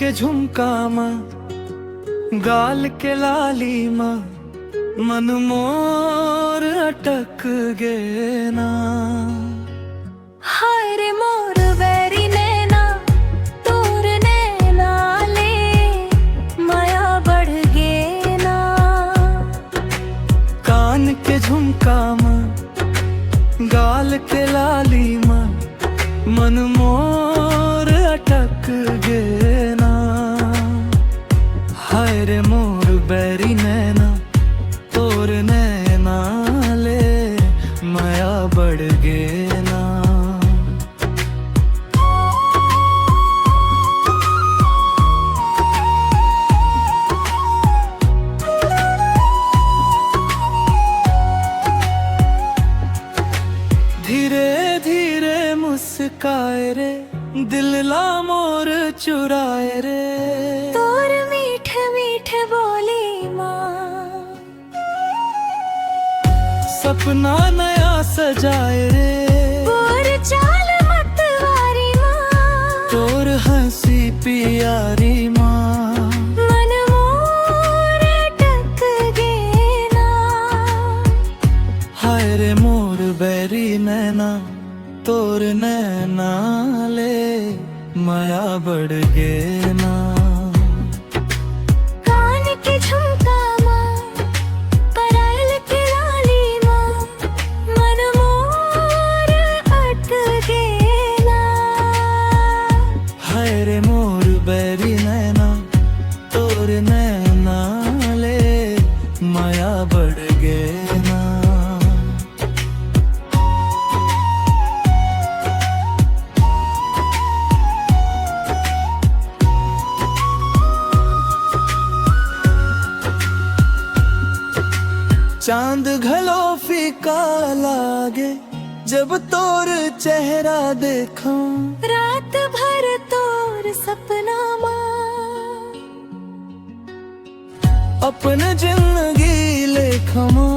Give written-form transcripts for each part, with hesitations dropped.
के झुमका माँ, गाल के लाली माँ, मन मोर अटक गे ना। हाय रे मोर बैरी नैना, तोर नैना ले माया बढ़ गे ना। कान के झुमका माँ, गाल के लाली माँ, मन मोर अटक गे ना। हाय रे मोर बैरी नैना, तोर नैना ले माया बढ़ गे ना। धीरे धीरे मुस्काए रे, दिल ला मोर चुराए रे। तोर मीठ मीठ बोली माँ, सपना नया सजाए रे। बोर चाल मतवारी माँ, तोर हंसी प्यारी माँ, मन मोर अटक गे ना। हाय रे मोर बैरी नैना, तोर नैना ले माया बढ़ गे ना। कान के झुमका माँ, परायल के लाली माँ, मन मोर अटक गे ना। हाय रे मोर बैरी नैना, तोर नैना ले माया बढ़ गे ना। चांद घलो फीका लागे, जब तोर चेहरा देखूं। रात भर तोर सपना माँ, अपन जिंदगी लेखमा।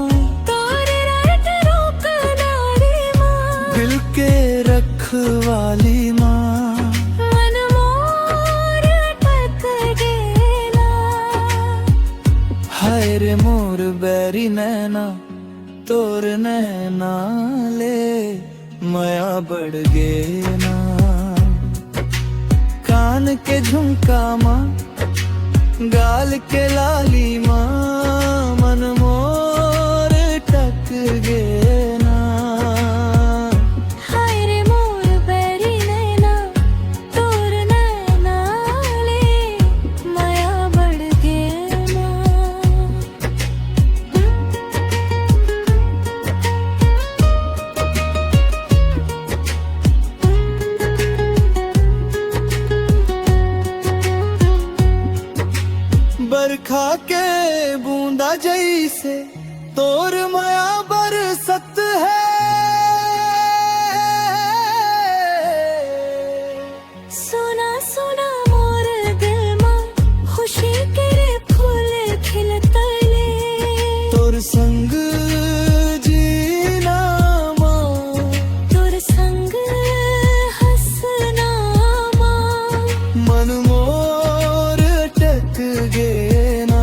तोर रात रोक नारी माँ, दिल के रखवाली माँ, मन मोर अटक गे ना। हाय रे मोर बैरी नैना, तोर नैना ले माया बढ़ गे ना। कान के झुमका माँ, गाल के लाली माँ, मन मोर टक गे ना। हाय रे मोर बैरी नैना, तोर नैना ले माया बढ़ गे ना। बरखा के बूंदा जैसे तोर माया बरसत है। सुना सुना मोर दिल माँ, खुशी के फूल खिलतले। तोर संग जीना माँ, तोर संग हंसना माँ, मन मोर टक गे ना।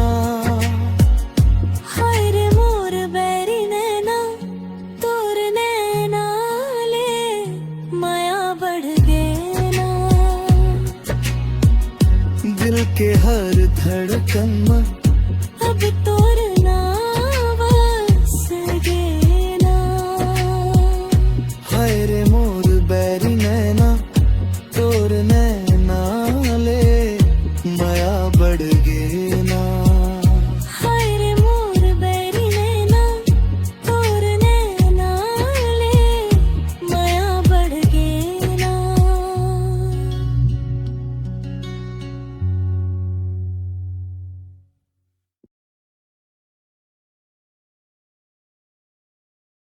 हाय रे मोर बैरी नैना, तोर नैना ले माया बढ़ गे ना। दिल के हर धड़कन